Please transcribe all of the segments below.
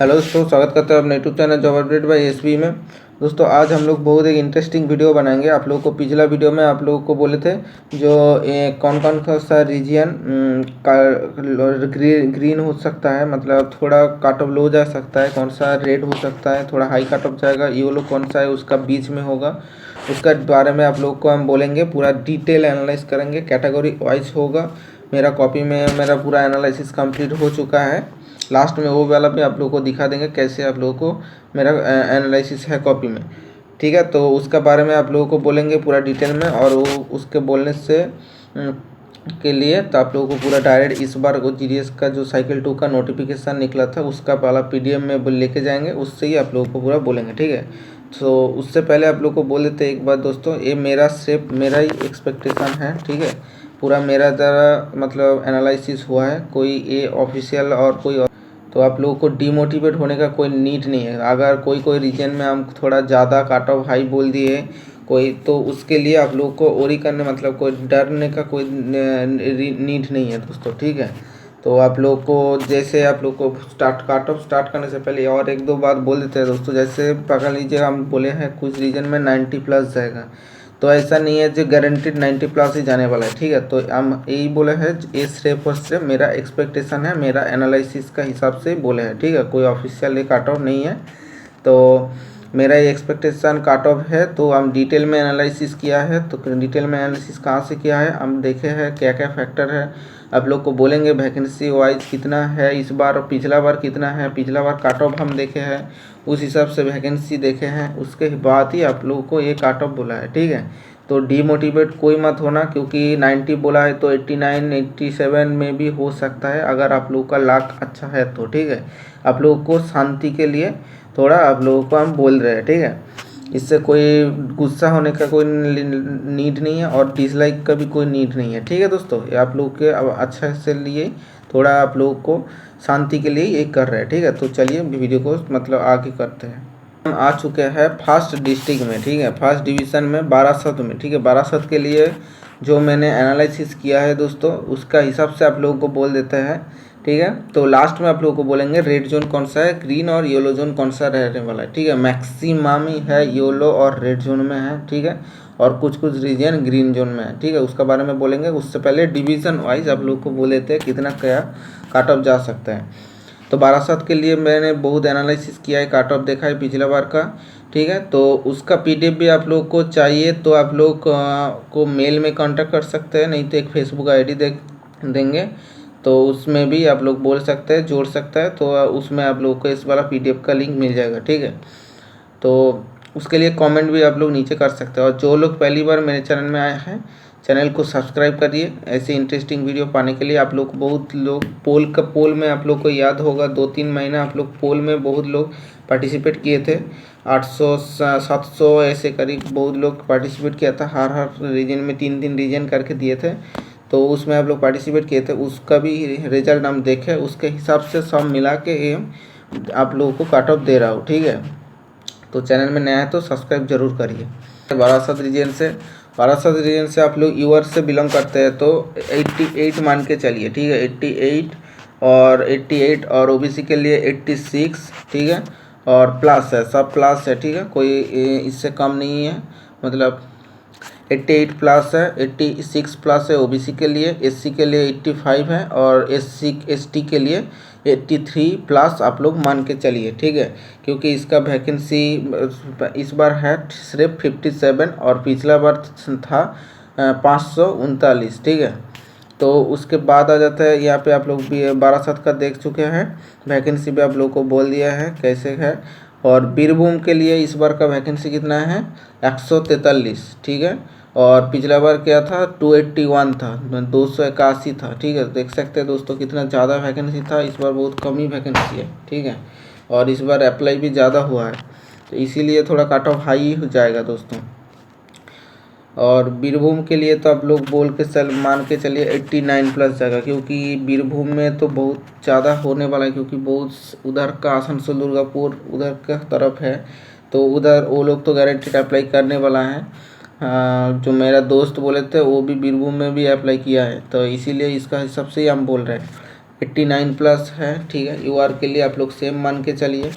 Hello दोस्तों, स्वागत करते हैं अपने YouTube channel job update bye SB में। दोस्तों आज हम लोग बहुत एक इंटरेस्टिंग वीडियो बनाएंगे। आप लोगों को पिछला वीडियो में आप लोगों को बोले थे जो कौन कौन सा रीजन का ग्रीन हो सकता है, मतलब थोड़ा काट ऑफ लो जा सकता है, कौन सा रेड हो सकता है, थोड़ा हाई काट ऑफ जाएगा, येलो कौन सा है उसका बीच में होगा, उसका बारे में आप लोग को हम बोलेंगे। पूरा डिटेल एनालाइज करेंगे, कैटेगरी वाइज होगा। मेरा कॉपी में मेरा पूरा एनालिसिस कंप्लीट हो चुका है। लास्ट में वो वाला भी आप लोगों को दिखा देंगे कैसे आप लोगों को मेरा एनालिसिस है कॉपी में, ठीक है। तो उसका बारे में आप लोगों को बोलेंगे पूरा डिटेल में, और वो उसके बोलने से के लिए तो आप लोगों को पूरा डायरेक्ट इस बार वो जीडीएस का जो साइकिल 2 का नोटिफिकेशन निकला था उसका वाला पीडीएफ में लेके जाएंगे, उससे ही आप लोगों को पूरा बोलेंगे, ठीक है। तो उससे पहले आप लोग को बोल देते एक बात दोस्तों, ये मेरा सिर्फ मेरा ही एक्सपेक्टेशन है, ठीक है। पूरा मेरा द्वारा मतलब एनालिसिस हुआ है, कोई ये ऑफिशियल और कोई तो आप लोगों को डीमोटिवेट होने का कोई नीड नहीं है। अगर कोई रीजन में हम थोड़ा ज़्यादा काट ऑफ हाई बोल दिए कोई, तो उसके लिए आप लोग को ओरी करने मतलब कोई डरने का कोई नीड नहीं है दोस्तों, ठीक है। तो आप लोग को जैसे आप लोग को काट ऑफ स्टार्ट करने से पहले और एक दो बात बोल देते हैं दोस्तों। जैसे पकड़ लीजिए हम बोले हैं कुछ रीजन में 90 प्लस जाएगा, तो ऐसा नहीं है जो गारंटीड 90 प्लस ही जाने वाला है, ठीक है। तो हम यही बोले हैं, ये सिर्फ और सिर्फ मेरा एक्सपेक्टेशन है, मेरा एनालिसिस का हिसाब से बोले हैं, ठीक है। कोई ऑफिशियल काट ऑफ नहीं है, तो मेरा ये एक्सपेक्टेशन काट ऑफ है। तो हम डिटेल में एनालिसिस किया है। तो डिटेल में एनालिसिस कहाँ से किया है, हम देखे हैं क्या क्या फैक्टर है। आप लोग को बोलेंगे वैकेंसी वाइज कितना है इस बार और पिछला बार कितना है। पिछला बार काट ऑफ हम देखे हैं, उस हिसाब से वैकेंसी देखे हैं, उसके बाद ही आप लोगों को ये काट ऑफ बोला है, ठीक है। तो डीमोटिवेट कोई मत होना, क्योंकि 90 बोला है तो 89 87 में भी हो सकता है अगर आप लोगों का लाख अच्छा है तो, ठीक है। आप लोगों को शांति के लिए थोड़ा आप लोगों को हम बोल रहे हैं, ठीक है। इससे कोई गुस्सा होने का कोई नीड नहीं है और डिसलाइक का भी कोई नीड नहीं है, ठीक है दोस्तों। ये आप लोग के अब अच्छा से लिए थोड़ा आप लोगों को शांति के लिए ये कर रहे हैं, ठीक है। तो चलिए वीडियो को मतलब आगे करते हैं। हम आ चुके हैं फर्स्ट डिस्ट्रिक्ट में, ठीक है, फर्स्ट डिवीज़न में बारासत में, ठीक है। बारासत के लिए जो मैंने एनालिसिस किया है दोस्तों, उसका हिसाब से आप लोगों को बोल देते हैं, ठीक है। तो लास्ट में आप लोगों को बोलेंगे रेड जोन कौन सा है, ग्रीन और येलो जोन कौन सा रहने वाला है, ठीक है। मैक्सिमम ही है येलो और रेड जोन में है, ठीक है, और कुछ कुछ रीजन ग्रीन जोन में है, ठीक है। उसका बारे में बोलेंगे। उससे पहले डिवीज़न वाइज आप लोग को बोल देते हैं कितना क्या काट ऑफ जा सकता है। तो बारासत के लिए मैंने बहुत एनालिसिस किया है, काट ऑफ देखा है पिछला बार का, ठीक है। तो उसका पीडीएफ भी आप लोग को चाहिए तो आप लोग को मेल में कांटेक्ट कर सकते हैं, नहीं तो एक फेसबुक आईडी देंगे, तो उसमें भी आप लोग बोल सकते हैं, जोड़ सकते हैं, तो उसमें आप लोग को इस वाला पीडीएफ का लिंक मिल जाएगा, ठीक है। तो उसके लिए कमेंट भी आप लोग नीचे कर सकते हैं। और जो लोग पहली बार मेरे चैनल में आए हैं, चैनल को सब्सक्राइब करिए ऐसे इंटरेस्टिंग वीडियो पाने के लिए। आप लोग बहुत लोग पोल में आप लोग को याद होगा 2-3 महीना आप लोग पोल में बहुत लोग पार्टिसिपेट किए थे, 800 700 ऐसे करीब बहुत लोग पार्टिसिपेट किया था। हर रीजन में 3-3 रीजन करके दिए थे, तो उसमें आप लोग पार्टिसिपेट किए थे। उसका भी रिजल्ट हम देखे, उसके हिसाब से सब मिला के आप लोगों को काट ऑफ दे रहा हूँ, ठीक है। तो चैनल में नया है तो सब्सक्राइब जरूर करिए। बारासत रीजन से आप लोग यूआर से बिलोंग करते हैं तो 88 मान के चलिए, ठीक है। 88 और ओबीसी के लिए 86, ठीक है, और प्लस है, सब प्लस है, ठीक है, कोई इससे कम नहीं है। मतलब 88 प्लस है, 86 प्लस है ओबीसी के लिए, एससी के लिए 85 है, और एसटी के लिए 83 प्लस आप लोग मान के चलिए, ठीक है। क्योंकि इसका वैकेंसी इस बार है सिर्फ 57 और पिछला बार था 539, ठीक है। तो उसके बाद आ जाता है यहाँ पे आप लोग भी बारासत का देख चुके हैं, वैकेंसी भी आप लोग को बोल दिया है कैसे है। और बीरभूम के लिए इस बार का वैकेंसी कितना है 143, ठीक है। और पिछला बार क्या था 281 था, 281 था, ठीक है। देख सकते हैं दोस्तों कितना ज़्यादा वैकेंसी था, इस बार बहुत कम ही वैकेंसी है, ठीक है। और इस बार अप्लाई भी ज़्यादा हुआ है, तो इसीलिए थोड़ा काट ऑफ हाई ही हो जाएगा दोस्तों। और बीरभूम के लिए तो आप लोग बोल के मान के चलिए 89 प्लस जाएगा, क्योंकि बीरभूम में तो बहुत ज़्यादा होने वाला है, क्योंकि बहुत उधर का आसनसोल दुर्गापुर उधर का तरफ है, तो उधर वो लोग तो गारंटीड अप्लाई करने वाला है। जो मेरा दोस्त बोले थे वो भी बीरभूम में भी अप्लाई किया है, तो इसीलिए इसका हिसाब से ही हम बोल रहे हैं। 89 प्लस है, ठीक है। यूआर के लिए आप लोग सेम मान के चलिए।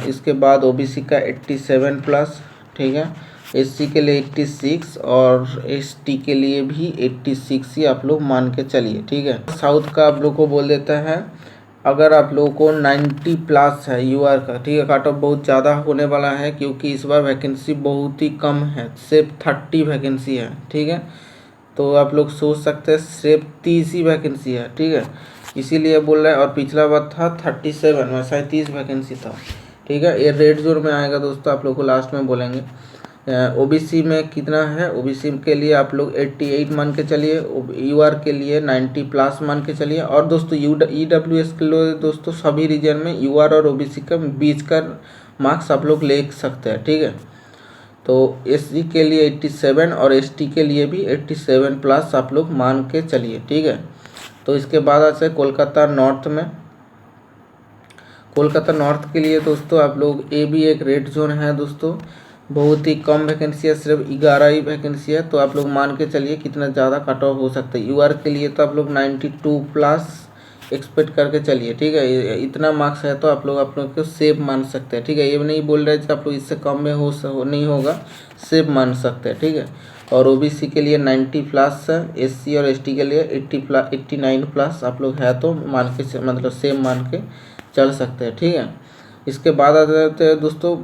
इसके बाद ओबीसी का 87 प्लस, ठीक है। एससी के लिए 86 और एसटी के लिए भी 86 ही आप लोग मान के चलिए, ठीक है। साउथ का आप लोग को बोल देता है, अगर आप लोगों को 90 प्लस है यूआर का, ठीक है, कट ऑफ बहुत ज़्यादा होने वाला है क्योंकि इस बार वैकेंसी बहुत ही कम है, सिर्फ 30 वैकेंसी है, ठीक है। तो आप लोग सोच सकते हैं सिर्फ 30 ही वैकेंसी है, ठीक है, इसीलिए बोल रहे हैं। और पिछला बार था 37 में 37 वैकेंसी था, ठीक है। ये रेड जोन में आएगा दोस्तों, आप लोग को लास्ट में बोलेंगे। ओबीसी में कितना है, ओबीसी के लिए आप लोग 88 मान के चलिए, यूआर के लिए 90 प्लस मान के चलिए। और दोस्तों ईडब्ल्यूएस के लिए दोस्तों सभी रीजन में यूआर और ओबीसी का बीच का मार्क्स आप लोग ले सकते हैं, ठीक है। तो एससी के लिए 87 और एसटी के लिए भी 87 प्लस आप लोग मान के चलिए, ठीक है। तो इसके बाद आता है कोलकाता नॉर्थ में। कोलकाता नॉर्थ के लिए दोस्तों आप लोग, ये भी एक रेड जोन है दोस्तों, बहुत ही कम वैकेंसी है, सिर्फ 11 ही वैकेंसी है। तो आप लोग मान के चलिए कितना ज़्यादा कट ऑफ हो सकता है। यूआर के लिए तो आप लोग 92 प्लस एक्सपेक्ट करके चलिए, ठीक है। इतना मार्क्स है तो आप लोग को सेफ मान सकते हैं, ठीक है। ये नहीं बोल रहे कि आप लोग इससे कम में नहीं होगा, सेफ मान सकते हैं, ठीक है। और ओबीसी के लिए 90 प्लस है, एससी और एसटी के लिए 89 प्लस आप लोग है तो मान के मतलब सेम मान के चल सकते हैं, ठीक है। इसके बाद आ जाते हैं दोस्तों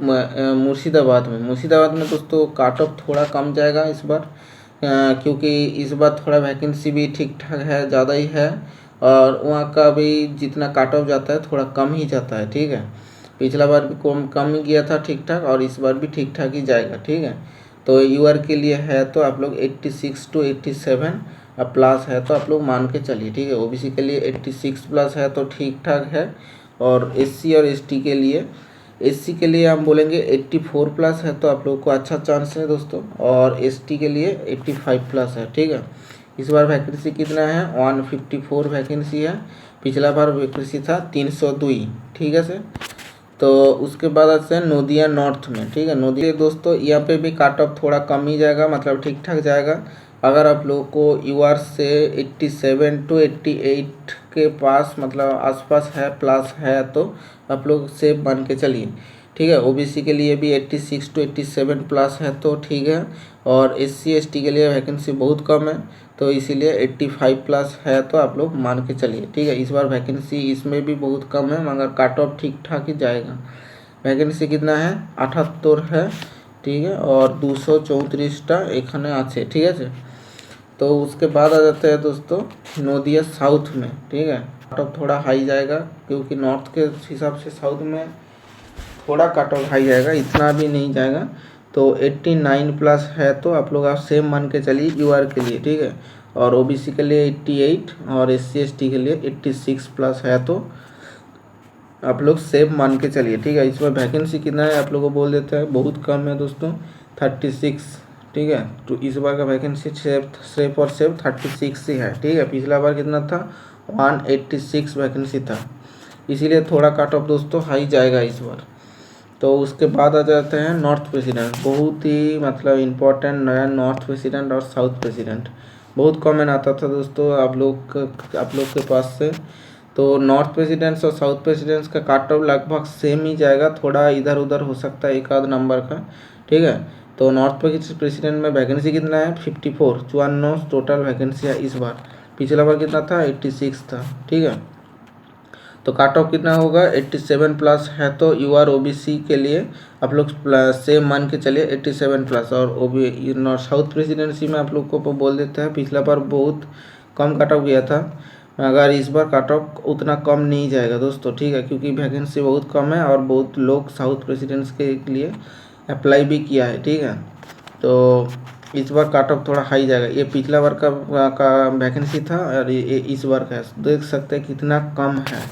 मुर्शिदाबाद में। मुर्शिदाबाद में दोस्तों कट ऑफ थोड़ा कम जाएगा इस बार, क्योंकि इस बार थोड़ा वैकेंसी भी ठीक ठाक है, ज़्यादा ही है। और वहाँ का भी जितना कट ऑफ जाता है थोड़ा कम ही जाता है, ठीक है। पिछला बार भी कम ही गया था ठीक ठाक, और इस बार भी ठीक ठाक ही जाएगा, ठीक है। तो यूआर के लिए है तो आप लोग 86 to 87 प्लस है तो आप लोग मान के चलिए, ठीक है। ओबीसी के लिए 86 प्लस है तो ठीक ठाक है। और एससी और एसटी के लिए हम बोलेंगे 84 प्लस है तो आप लोगों को अच्छा चांस है दोस्तों। और एसटी के लिए 85 प्लस है, ठीक है। इस बार वैकेंसी कितना है, 154 वैकेंसी है। पिछला बार वैकेंसी था 302, ठीक है सर। तो उसके बाद आते हैं नोदिया नॉर्थ में, ठीक है। नोदिया दोस्तों यहाँ पे भी कट ऑफ थोड़ा कम ही जाएगा, मतलब ठीक ठाक जाएगा। अगर आप लोगों को यूआर से 87 to 88 के पास मतलब आसपास है प्लस है तो आप लोग सेफ मान के चलिए, ठीक है। ओबीसी के लिए भी 86 to 87 प्लस है तो ठीक है। और एससी एसटी के लिए वैकेंसी बहुत कम है तो इसीलिए 85 प्लस है तो आप लोग मान के चलिए, ठीक है। इस बार वैकेंसी इसमें भी बहुत कम है मगर कट ऑफ ठीक ठाक ही जाएगा। वैकेंसी कितना है, 78 है, ठीक है। और 234टा एखाने आछे, ठीक है। तो उसके बाद आ जाते हैं दोस्तों नोदिया साउथ में, ठीक है। कट ऑफ थोड़ा हाई जाएगा क्योंकि नॉर्थ के हिसाब से साउथ में थोड़ा कट ऑफ हाई जाएगा, इतना भी नहीं जाएगा। तो 89 प्लस है तो आप लोग सेम मान के चलिए यूआर के लिए, ठीक है। और ओबीसी के लिए 88 और एससी एसटी के लिए 86 प्लस है तो आप लोग सेम मान के चलिए, ठीक है। इसमें वैकेंसी कितना है आप लोगों को बोल देते हैं, बहुत कम है दोस्तों, 36, ठीक है। तो इस बार का वैकेंसी सिर्फ और सिर्फ 36 ही है, ठीक है। पिछला बार कितना था, 186 वैकेंसी था, इसीलिए थोड़ा कट ऑफ दोस्तों हाई जाएगा इस बार। तो उसके बाद आ जाते हैं नॉर्थ प्रेसिडेंट, बहुत ही मतलब इम्पोर्टेंट नया नॉर्थ प्रेसिडेंट और साउथ प्रेसिडेंट। बहुत कॉमन आता था दोस्तों आप लोग के पास से। तो नॉर्थ प्रेसिडेंट्स और साउथ प्रेसिडेंट्स का कट ऑफ लगभग सेम ही जाएगा, थोड़ा इधर उधर हो सकता है एक आध नंबर का, ठीक है। तो नॉर्थ प्रेसिडेंट में वैकेंसी कितना है, 54 54 टोटल वैकेंसी है इस बार। पिछला बार कितना था, 86 था, ठीक है। तो कट ऑफ कितना होगा, 87 प्लस है तो यूआर ओबीसी के लिए आप लोग सेम मान के चलिए 87 प्लस। और साउथ प्रेसिडेंसी में आप लोग को बोल देते हैं पिछला बार बहुत कम कट ऑफ गया था, मगर इस बार कट ऑफ उतना कम नहीं जाएगा दोस्तों, ठीक है। क्योंकि वैकेंसी बहुत कम है और बहुत लोग साउथ प्रेसिडेंट्स के लिए अप्लाई भी किया है, ठीक है। तो इस बार कट ऑफ थोड़ा हाई जाएगा। ये पिछला बार का वैकेंसी था और ये इस बार का देख सकते हैं कितना कम है।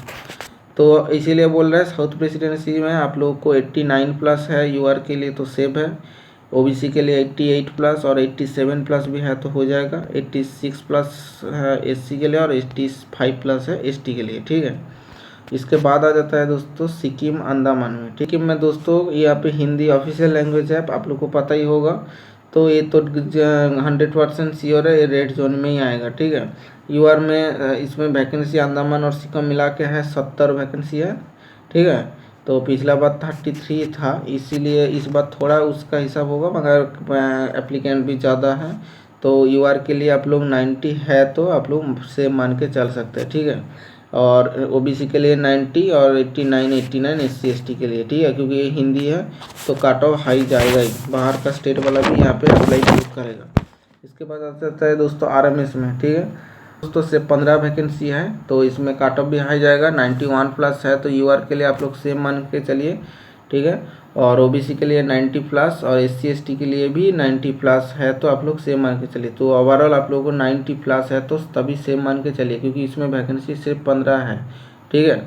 तो इसीलिए बोल रहे हैं साउथ प्रेसिडेंसी में आप लोगों को 89 प्लस है यूआर के लिए तो सेफ है। ओबीसी के लिए 88 प्लस और 87 प्लस भी है तो हो जाएगा। 86 प्लस है एससी के लिए और 85 प्लस है एसटी के लिए, ठीक है। इसके बाद आ जाता है दोस्तों सिक्किम अंडमान में। सिक्किम में दोस्तों यहाँ पे हिंदी ऑफिशियल लैंग्वेज है, आप लोग को पता ही होगा। तो ये तो 100% श्योर है, ये रेड जोन में ही आएगा। ठीक है, यूआर में इसमें वैकेंसी अंडमान और सिक्किम मिला के है 70 वैकेंसी है। ठीक है, तो पिछला बार 33 था, इसीलिए इस बार थोड़ा उसका हिसाब होगा, मगर एप्लीकेंट भी ज़्यादा है। तो यूआर के लिए आप लोग 90 है तो आप लोग से मान के चल सकते हैं। ठीक है, और ओबीसी के लिए 90 और 89 एससी एसटी के लिए। ठीक है, क्योंकि ये हिंदी है तो काट ऑफ हाई जाएगा ही, बाहर का स्टेट वाला भी यहाँ पे अप्लाई करेगा। इसके बाद आ जाता है दोस्तों आरएमएस में। ठीक है दोस्तों, से 15 वैकेंसी है, तो इसमें काट ऑफ भी हाई जाएगा, 91 प्लस है, तो यूआर के लिए आप लोग सेम मान के चलिए। ठीक है, और ओबीसी के लिए 90 प्लस और एससी एसटी के लिए भी 90 प्लस है, तो आप लोग सेम मान के चलिए। तो ओवरऑल आप लोगों को 90 प्लस है तो तभी सेम मान के चलिए, क्योंकि इसमें वैकेंसी सिर्फ 15 है। ठीक है,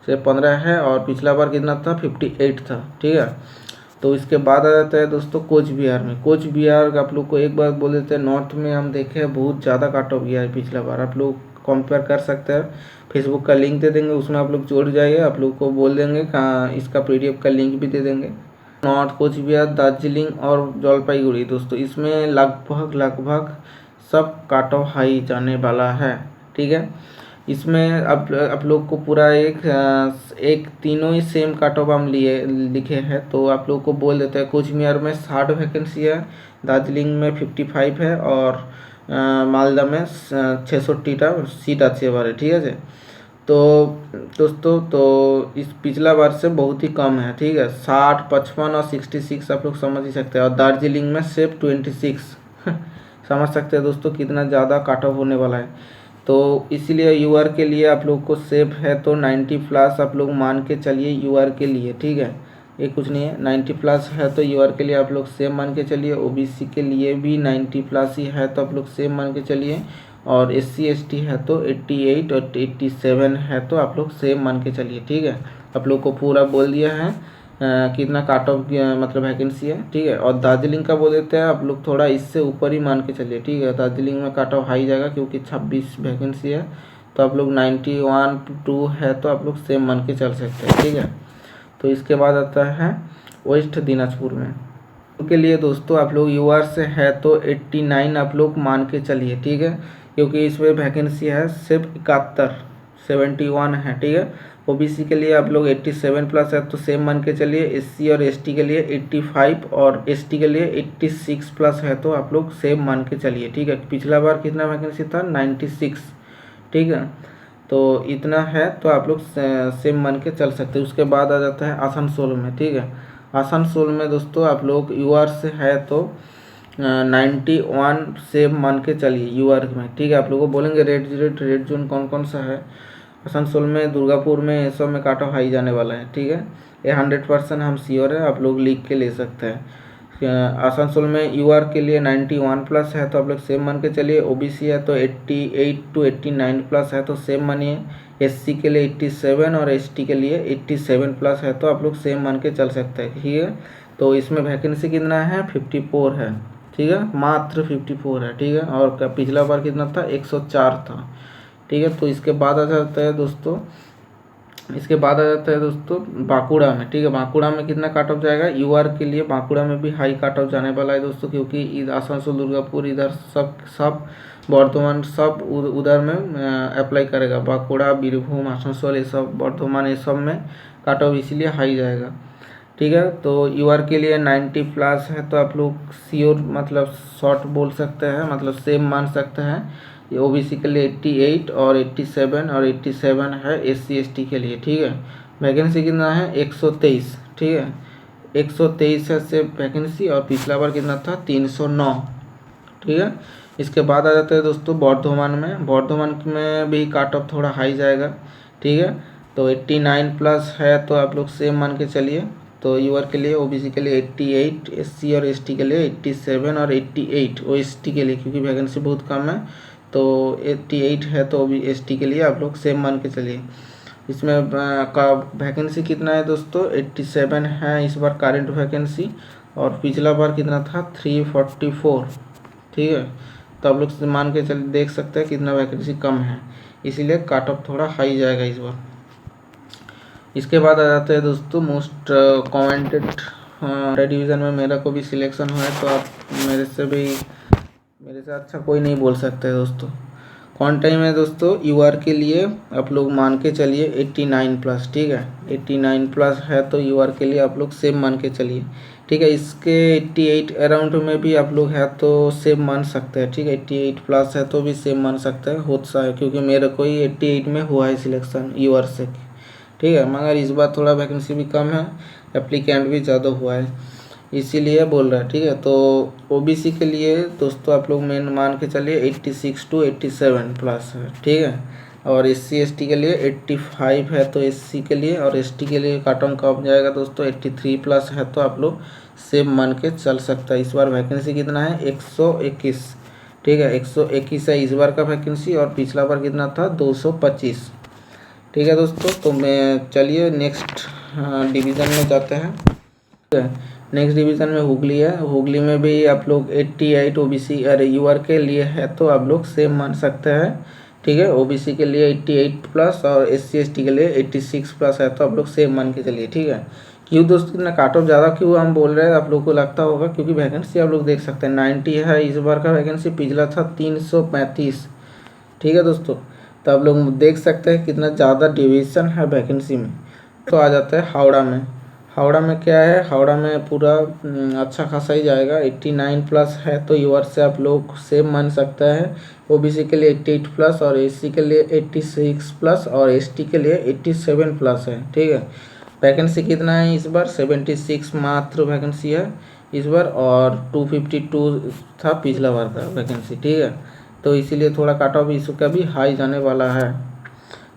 सिर्फ 15 है, और पिछला बार कितना था, 58 था। ठीक है, तो इसके बाद आ जाता है दोस्तों कोच बिहार में। कोच बिहार आप लोग को एक बार बोल देते हैं, नॉर्थ में हम देखे हैं बहुत ज़्यादा काट ऑफ गया है पिछला बार, आप लोग कंपेयर कर सकते हैं। फेसबुक का लिंक दे देंगे, उसमें आप लोग जोड़ जाइए, आप लोग को बोल देंगे कहाँ, इसका पीडीएफ का लिंक भी दे देंगे। नॉर्थ कोच बिहार, दार्जिलिंग और जलपाईगुड़ी दोस्तों, इसमें लगभग सब काट ऑफ हाई जाने वाला है। ठीक है, इसमें आप लोग को पूरा एक तीनों ही सेम काट ऑफ हम लिखे हैं, तो आप लोग को बोल देते हैं कोच बिहार में 60 वैकेंसी है, दार्जिलिंग में 55 है, और मालदा में 66टा सीट अच्छे बारे। ठीक है, तो दोस्तों तो इस पिछला बार से बहुत ही कम है। ठीक है, 60, 55 और 66 आप लोग समझ ही सकते हैं, और दार्जिलिंग में सिर्फ 26 समझ सकते हैं दोस्तों कितना ज़्यादा काट ऑफ होने वाला है। तो इसीलिए यूआर के लिए आप लोग को सेफ है तो 90 प्लस आप लोग मान के चलिए यूआर के लिए। ठीक है, ये कुछ नहीं है, 90 प्लस है तो यूआर के लिए आप लोग सेम मान के चलिए। ओबीसी के लिए भी 90 प्लस ही है तो आप लोग सेम मान के चलिए, और एससी एसटी है तो 88 और 87 है तो आप लोग सेम मान के चलिए। ठीक है, आप लोग को पूरा बोल दिया है कितना काट ऑफ मतलब वैकेंसी है। ठीक है, और दार्जिलिंग का बोल देते हैं, आप लोग थोड़ा इससे ऊपर ही मान के चलिए। ठीक है, दार्जिलिंग में काट ऑफ हाई जाएगा क्योंकि 26 वैकेंसी है, तो आप लोग 91 2 है तो आप लोग सेम मान के चल सकते हैं। ठीक है, तो इसके बाद आता है वेस्ट दिनाजपुर में के लिए दोस्तों, आप लोग यूआर से है तो 89 आप लोग मान के चलिए। ठीक है, क्योंकि इसमें वैकेंसी है सिर्फ 71 है। ठीक है, ओबीसी के लिए आप लोग 87 प्लस है तो सेम मान के चलिए। एससी और एसटी के लिए 85 और एसटी के लिए 86 प्लस है तो आप लोग सेम मान के चलिए। ठीक है, पिछला बार कितना वैकेंसी था, 96। ठीक है, तो इतना है तो आप लोग सेम मान के चल सकते हैं। उसके बाद आ जाता है आसनसोल में। ठीक है, आसनसोल में दोस्तों आप लोग यूआर से है तो 91 से मान के चलिए यूआर में। ठीक है, आप लोगों को बोलेंगे रेड जोन कौन कौन सा है। आसनसोल में, दुर्गापुर में, ये सब में काट ऑफ हाई जाने वाला है। ठीक है, ये 100% हम श्योर है, आप लोग लिख के ले सकते हैं। आसनसोल में यूआर के लिए 91 प्लस है तो आप लोग सेम मान के चलिए। ओबीसी है तो 88 to 89 प्लस है तो सेम मानिए। एससी के लिए 87 और एसटी के लिए 87 प्लस है तो आप लोग सेम मान के चल सकते हैं। ठीक है, तो इसमें वैकेंसी कितना है, 54 है। ठीक है, मात्र 54 है। ठीक है, और पिछला बार कितना था, 104 था। ठीक है, तो इसके बाद आ जाता है दोस्तों, बांकुड़ा में। ठीक है, बांकुड़ा में कितना काट ऑफ जाएगा यूआर के लिए, बांकुड़ा में भी हाई काट ऑफ जाने वाला है दोस्तों, क्योंकि आसनसोल, दुर्गापुर, इधर सब बर्धमान सब उधर में अप्लाई करेगा। बांकुड़ा, बीरभूम, आसनसोल, ये सब बर्धमान, ये सब में काट ऑफ इसीलिए हाई जाएगा। ठीक है, तो यूआर के लिए 90 प्लस है तो आप लोग श्योर मतलब शॉर्ट बोल सकते हैं, मतलब सेम मान सकते हैं। ये ओबीसी के लिए 88 और 87 और 87 है एससी एसटी के लिए। ठीक है, वैकेंसी कितना है, 123। ठीक है, 123 है सिर्फ वैकेंसी, और पिछला बार कितना था, 309। ठीक है, इसके बाद आ जाता है दोस्तों बर्धमान में। बर्धमान में भी काट ऑफ थोड़ा हाई जाएगा। ठीक है, तो 89 प्लस है तो आप लोग सेम मान के चलिए। तो यूआर के लिए, ओबीसी के लिए 88, एससी और एसटी के लिए 87 और 88 ओएसटी के लिए, क्योंकि वैकेंसी बहुत कम है तो 88 है तो अभी एसटी के लिए आप लोग सेम मान के चलिए। इसमें का वैकेंसी कितना है दोस्तों, 87 है इस बार करंट वैकेंसी, और पिछला बार कितना था, 344। ठीक है, तो आप लोग मान के चल देख सकते हैं कितना वैकेंसी कम है, इसीलिए काट ऑफ थोड़ा हाई जाएगा इस बार। इसके बाद आ जाते हैं दोस्तों मोस्ट कमेंटेड हाँ डिवीज़न में मेरा को भी सिलेक्शन हुआ है, तो आप मेरे से अच्छा कोई नहीं बोल सकते दोस्तों। कौन टाइम है दोस्तों, यूआर के लिए आप लोग मान के चलिए 89 प्लस, ठीक है 89 प्लस है तो यूआर के लिए आप लोग सेम मान के चलिए, ठीक है। इसके 88 अराउंड में भी आप लोग है तो सेम मान सकते हैं, ठीक है 88 प्लस है तो भी सेम मान सकते हैं, होता है क्योंकि मेरे को ही 88 में हुआ है सिलेक्शन यूआर से, ठीक है। मगर इस बार थोड़ा वैकेंसी भी कम है, एप्लीकेंट भी ज़्यादा हुआ है, इसीलिए बोल रहा है, ठीक है। तो ओबीसी के लिए दोस्तों आप लोग मेन मान के चलिए 86 टू 87 प्लस है, ठीक है। और एससी एसटी के लिए 85 है तो एससी के लिए, और एसटी के लिए काट ऑफ कम जाएगा दोस्तों 83 प्लस है तो आप लोग सेम मान के चल सकता है। इस बार वैकेंसी कितना है 121, ठीक है 121 है इस बार का वैकेंसी, और पिछला बार कितना था 225, ठीक है दोस्तों। तो मैं चलिए नेक्स्ट डिवीज़न में जाते हैं, ठीक है। नेक्स्ट डिवीज़न में हुगली है, हुगली में भी आप लोग 88 ओबीसी अरे यूआर के लिए है तो आप लोग सेम मान सकते हैं, ठीक है। ओबीसी के लिए 88 प्लस और एससी एसटी के लिए 86 प्लस है तो आप लोग सेम मान के चलिए, ठीक है। क्यों दोस्तों इतना काट ऑफ ज़्यादा क्यों हम बोल रहे हैं, आप लोग को लगता होगा क्योंकि वैकेंसी आप लोग देख सकते हैं 90 है इस बार का वैकेंसी, पिछला था 335, ठीक है दोस्तों। तो आप लोग देख सकते हैं कितना ज़्यादा डिवीज़न है वैकेंसी में। तो आ जाता है हावड़ा में, हावड़ा में क्या है, हावड़ा में पूरा अच्छा खासा ही जाएगा, 89 प्लस है तो यूआर से आप लोग सेम मान सकता है। ओबीसी के लिए 88 प्लस और एससी के लिए 86 प्लस और एसटी के लिए 87 प्लस है, ठीक है। वैकेंसी कितना है इस बार 76 मात्र वैकेंसी है इस बार, और 252 था पिछला बार का वैकेंसी, ठीक है। तो इसीलिए थोड़ा काट ऑफ इसका भी हाई जाने वाला है।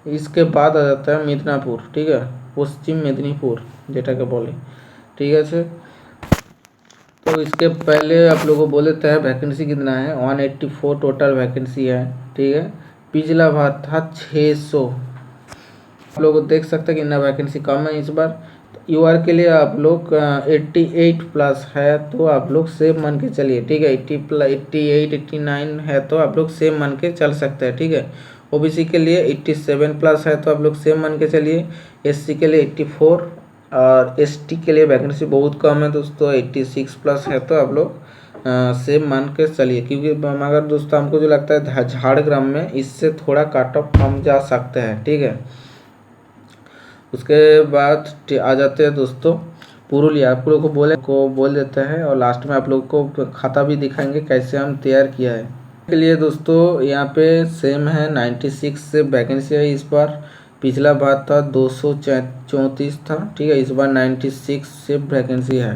इसके बाद आ जाता है मिदनापुर, ठीक है पश्चिम मेदिनीपुर যেটাকে बोले, ठीक है सर। तो इसके पहले आप लोगों को बोले थे वैकेंसी कितना है 184 टोटल वैकेंसी है, ठीक है। पिछला बार था 600, आप लोग देख सकते हैं कि कितना वैकेंसी कम है इस बार। यूआर के लिए आप लोग 88 प्लस है तो आप लोग सेम मान के चलिए, ठीक है 88 89 है तो आप लोग सेम मान के चल सकते हैं, ठीक है। ओबीसी के लिए 87 प्लस है तो आप लोग सेम मान के चलिए, एससी के लिए 84 और एसटी के लिए वैकेंसी बहुत कम है दोस्तों 86 प्लस है तो आप लोग सेम मान के चलिए, क्योंकि मगर दोस्तों हमको जो लगता है झाड़ग्राम में इससे थोड़ा काट ऑफ कम जा सकते हैं, ठीक है। उसके बाद आ जाते हैं दोस्तों पुरुलिया, आप लोग को बोल देते हैं और लास्ट में आप लोग को खाता भी दिखाएंगे कैसे हम तैयार किया है। के लिए दोस्तों यहाँ पे सेम है 96 से वैकेंसी है इस बार, पिछला बार था 234 था, ठीक है इस बार 96 से वैकेंसी है।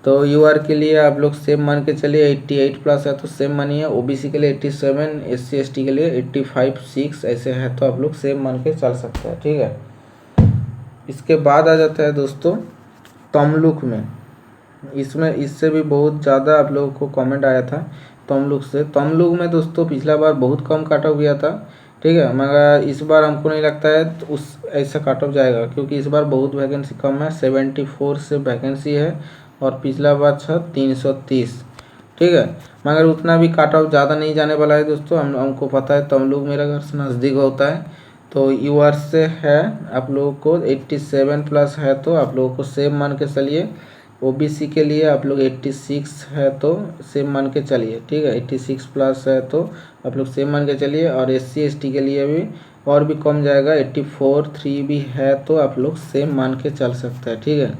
तो यूआर के लिए आप लोग सेम मान के चलिए 88 प्लस है तो सेम मानिए, ओबीसी के लिए 87, एससी एसटी के लिए 85 6 ऐसे है तो आप लोग सेम मान के चल सकते हैं, ठीक है। इसके बाद आ जाता है दोस्तों तमलुक में, इसमें इससे भी बहुत ज़्यादा आप लोगों को कमेंट आया था तमलुक से। तमलुक में दोस्तों पिछला बार बहुत कम काट ऑफ गया था, ठीक है। मगर इस बार हमको नहीं लगता है तो उस ऐसा काट ऑफ जाएगा, क्योंकि इस बार बहुत वैकेंसी कम है 74 से वैकेंसी है और पिछला बार था 330, ठीक है। मगर उतना भी काट ऑफ ज़्यादा नहीं जाने वाला है दोस्तों, हमको पता है तमलुक मेरा घर से नज़दीक होता है। तो यूआर से है आप लोगों को 87 प्लस है तो आप लोगों को सेम मान के चलिए। ओबीसी के लिए आप लोग 86 है तो सेम मान के चलिए, ठीक है 86 प्लस है तो आप लोग सेम मान के चलिए। और एससी एसटी के लिए भी और भी कम जाएगा 84 3 भी है तो आप लोग सेम मान के चल सकते हैं, ठीक है।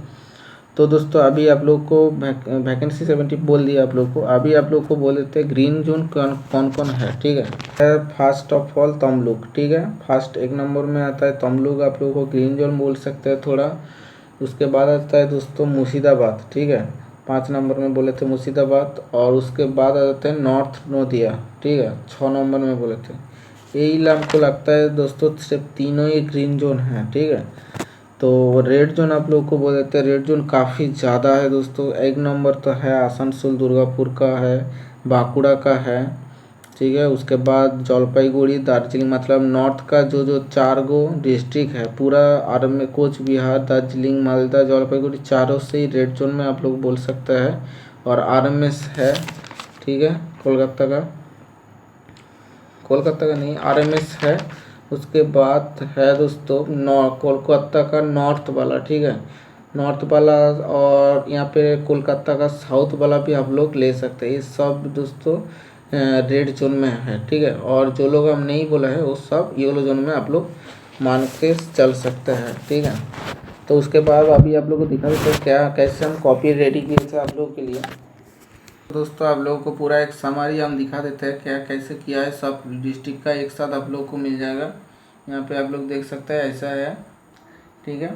तो दोस्तों अभी आप लोग को वैकेंसी 70 बोल दिया आप लोग को, अभी आप लोग को बोल देते हैं ग्रीन जोन कौन कौन है, ठीक है। फर्स्ट ऑफ ऑल तमलुक, ठीक है फर्स्ट 1 नंबर में आता है तमलुक, आप लोग को ग्रीन जोन बोल सकते हैं थोड़ा। उसके बाद आता है दोस्तों मुर्शिदाबाद, ठीक है 5 नंबर में बोले थे मुर्शिदाबाद। और उसके बाद आ जाता है नॉर्थ नोदिया, ठीक है 6 नंबर में बोले थे। यही हमको लगता है दोस्तों सिर्फ तीनों ही ग्रीन जोन हैं, ठीक है। तो रेड जोन आप लोग को बोल देते हैं, रेड जोन काफ़ी ज़्यादा है दोस्तों। 1 नंबर तो है आसनसोल दुर्गापुर का है, बांकुड़ा का है, ठीक है। उसके बाद जलपाईगुड़ी दार्जिलिंग, मतलब नॉर्थ का जो 4 गो डिस्ट्रिक्ट है पूरा आर्म में, कोच बिहार दार्जिलिंग मालदा जलपाईगुड़ी चारों से ही रेड जोन में आप लोग बोल सकते हैं। और आरएमएस है, ठीक है कोलकाता का नहीं आरएमएस है। उसके बाद है दोस्तों कोलकाता का नॉर्थ वाला, ठीक है नॉर्थ वाला और यहाँ पे कोलकाता का साउथ वाला भी आप लोग ले सकते हैं। ये सब दोस्तों रेड जोन में है, ठीक है। और जो लोग हम नहीं बोला है वो सब येलो जोन में आप लोग मान के चल सकते हैं, ठीक है। तो उसके बाद अभी आप लोग को दिखा देते हैं क्या कैसे हम कॉपी रेडी किए थे आप लोगों के लिए। दोस्तों आप लोगों को पूरा एक समरी हम दिखा देते हैं क्या कैसे किया है, सब डिस्ट्रिक्ट का एक साथ आप लोग को मिल जाएगा। यहाँ पे आप लोग देख सकते हैं ऐसा है, ठीक है।